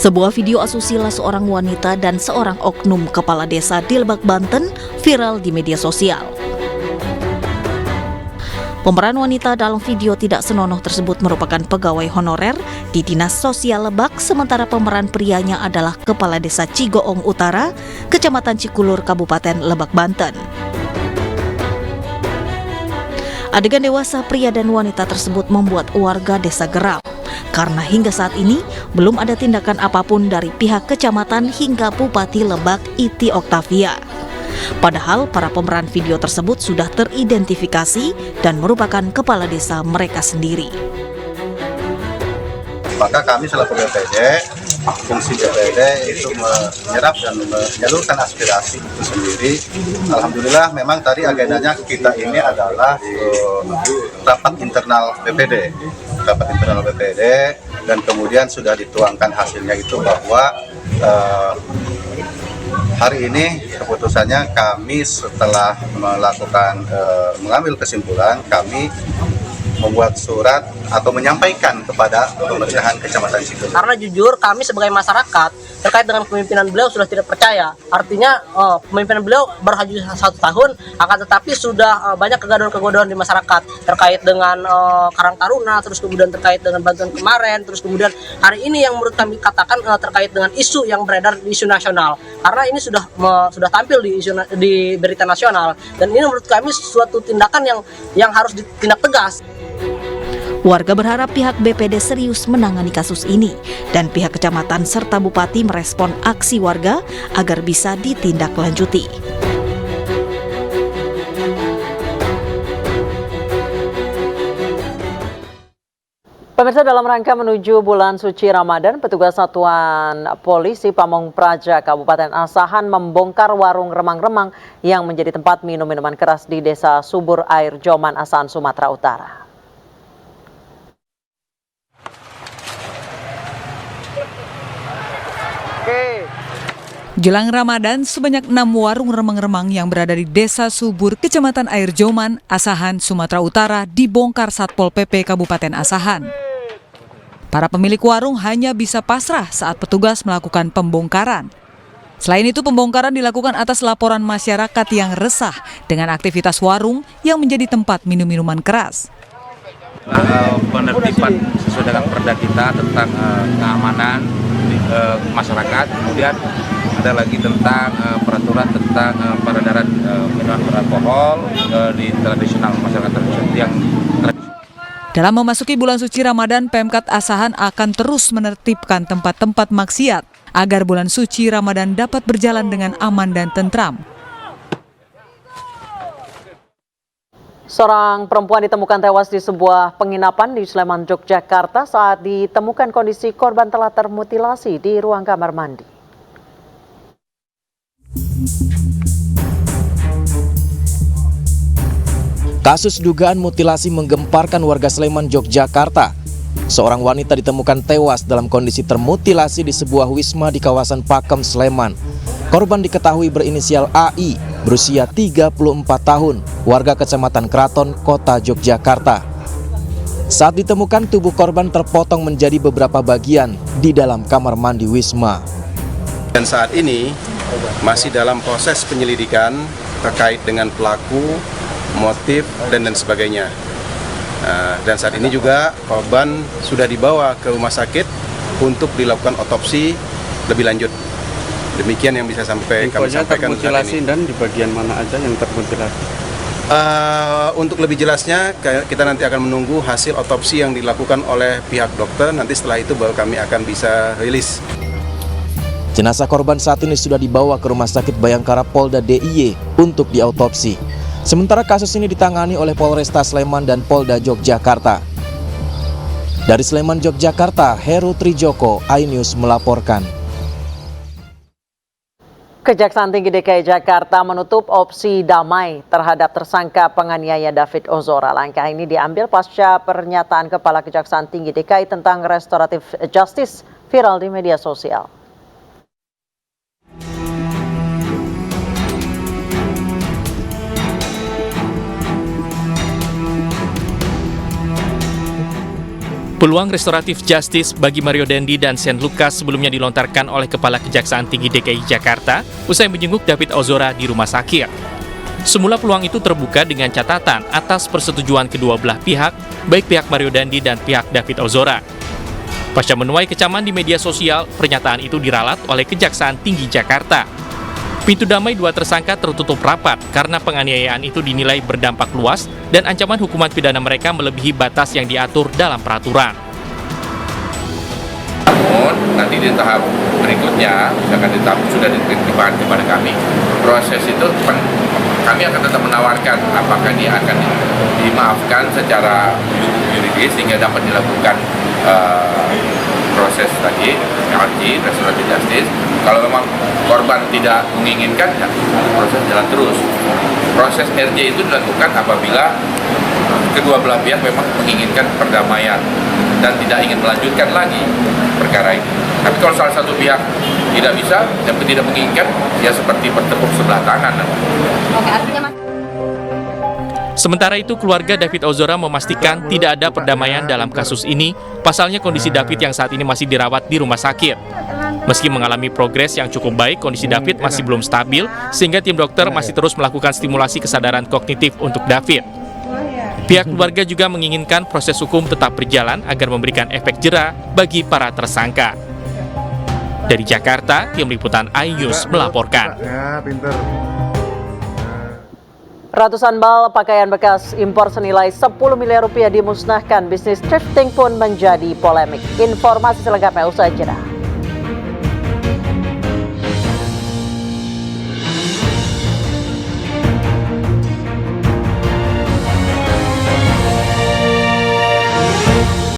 Sebuah video asusila seorang wanita dan seorang oknum kepala desa di Lebak, Banten viral di media sosial. Pemeran wanita dalam video tidak senonoh tersebut merupakan pegawai honorer di Dinas Sosial Lebak, sementara pemeran prianya adalah Kepala Desa Cigoong Utara, Kecamatan Cikulur, Kabupaten Lebak, Banten. Adegan dewasa pria dan wanita tersebut membuat warga desa geram, karena hingga saat ini belum ada tindakan apapun dari pihak kecamatan hingga Bupati Lebak Iti Oktavia. Padahal para pemeran video tersebut sudah teridentifikasi dan merupakan kepala desa mereka sendiri. Maka kami selaku BPD, fungsi BPD itu menyerap dan menyalurkan aspirasi itu sendiri. Alhamdulillah memang tadi agendanya kita ini adalah rapat internal BPD. Rapat internal BPD dan kemudian sudah dituangkan hasilnya itu bahwa hari ini keputusannya kami setelah mengambil kesimpulan, kami membuat surat atau menyampaikan kepada pemerintahan Kecamatan Cikulur. Karena jujur kami sebagai masyarakat terkait dengan kepemimpinan beliau sudah tidak percaya. Artinya pemimpinan beliau baru hanya 1 tahun, akan tetapi sudah banyak kegaduhan-kegaduhan di masyarakat terkait dengan Karang Taruna, terus kemudian terkait dengan bantuan kemarin, terus kemudian hari ini yang menurut kami katakan terkait dengan isu yang beredar di isu nasional. Karena ini sudah tampil di berita nasional, dan ini menurut kami suatu tindakan yang harus ditindak tegas. Warga berharap pihak BPD serius menangani kasus ini dan pihak kecamatan serta bupati merespon aksi warga agar bisa ditindaklanjuti. Pemirsa, dalam rangka menuju bulan suci Ramadan, petugas Satuan Polisi Pamong Praja Kabupaten Asahan membongkar warung remang-remang yang menjadi tempat minum minuman keras di Desa Subur Air Joman, Asahan, Sumatera Utara. Jelang Ramadan, sebanyak 6 warung remang-remang yang berada di Desa Subur, Kecamatan Air Joman, Asahan, Sumatera Utara dibongkar Satpol PP Kabupaten Asahan. Para pemilik warung hanya bisa pasrah saat petugas melakukan pembongkaran. Selain itu, pembongkaran dilakukan atas laporan masyarakat yang resah dengan aktivitas warung yang menjadi tempat minum-minuman keras. Penertiban sesuai dengan perda kita tentang keamanan masyarakat, kemudian ada lagi tentang peraturan tentang peredaran minuman beralkohol di tradisional masyarakat yang Dalam memasuki bulan suci Ramadan, Pemkat Asahan akan terus menertibkan tempat-tempat maksiat agar bulan suci Ramadan dapat berjalan dengan aman dan tentram. Seorang perempuan ditemukan tewas di sebuah penginapan di Sleman, Yogyakarta saat ditemukan kondisi korban telah termutilasi di ruang kamar mandi. Kasus dugaan mutilasi menggemparkan warga Sleman, Yogyakarta. Seorang wanita ditemukan tewas dalam kondisi termutilasi di sebuah wisma di kawasan Pakem, Sleman. Korban diketahui berinisial AI, berusia 34 tahun, warga Kecamatan Kraton, Kota Yogyakarta. Saat ditemukan, tubuh korban terpotong menjadi beberapa bagian di dalam kamar mandi wisma. Dan saat ini masih dalam proses penyelidikan terkait dengan pelaku, motif, dan sebagainya. Dan saat ini juga korban sudah dibawa ke rumah sakit untuk dilakukan otopsi lebih lanjut. Demikian yang bisa kami sampaikan saat ini. Dan di bagian mana aja yang termutilasi? Untuk lebih jelasnya, kita nanti akan menunggu hasil otopsi yang dilakukan oleh pihak dokter. Nanti setelah itu baru kami akan bisa rilis. Jenazah korban saat ini sudah dibawa ke Rumah Sakit Bayangkara Polda DIY untuk diautopsi. Sementara kasus ini ditangani oleh Polresta Sleman dan Polda Yogyakarta. Dari Sleman, Yogyakarta, Heru Trijoko, iNews melaporkan. Kejaksaan Tinggi DKI Jakarta menutup opsi damai terhadap tersangka penganiaya David Ozora. Langkah ini diambil pasca pernyataan Kepala Kejaksaan Tinggi DKI tentang restoratif justice viral di media sosial. Peluang restoratif justice bagi Mario Dandi dan Shane Lucas sebelumnya dilontarkan oleh Kepala Kejaksaan Tinggi DKI Jakarta usai menjenguk David Ozora di rumah sakit. Semula peluang itu terbuka dengan catatan atas persetujuan kedua belah pihak, baik pihak Mario Dandi dan pihak David Ozora. Pasca menuai kecaman di media sosial, pernyataan itu diralat oleh Kejaksaan Tinggi Jakarta. Pintu damai dua tersangka tertutup rapat karena penganiayaan itu dinilai berdampak luas dan ancaman hukuman pidana mereka melebihi batas yang diatur dalam peraturan. Namun nanti di tahap berikutnya, misalkan di tahap sudah diterima kepada kami, proses itu kami akan tetap menawarkan apakah dia akan dimaafkan secara yuridis sehingga dapat dilakukan proses tadi, restoratif justice. Kalau memang korban tidak menginginkan, ya, proses jalan terus. Proses RJ itu dilakukan apabila kedua belah pihak memang menginginkan perdamaian dan tidak ingin melanjutkan lagi perkara ini. Tapi kalau salah satu pihak tidak bisa dan tidak menginginkan, ya seperti bertepuk sebelah tangan. Oke, artinya Sementara itu, keluarga David Ozora memastikan tidak ada perdamaian dalam kasus ini. Pasalnya kondisi David yang saat ini masih dirawat di rumah sakit. Meski mengalami progres yang cukup baik, kondisi David masih belum stabil, sehingga tim dokter masih terus melakukan stimulasi kesadaran kognitif untuk David. Pihak keluarga juga menginginkan proses hukum tetap berjalan agar memberikan efek jera bagi para tersangka. Dari Jakarta, tim liputan iNews melaporkan. Ratusan bal pakaian bekas impor senilai 10 miliar rupiah dimusnahkan. Bisnis thrifting pun menjadi polemik. Informasi selengkapnya usai jeda.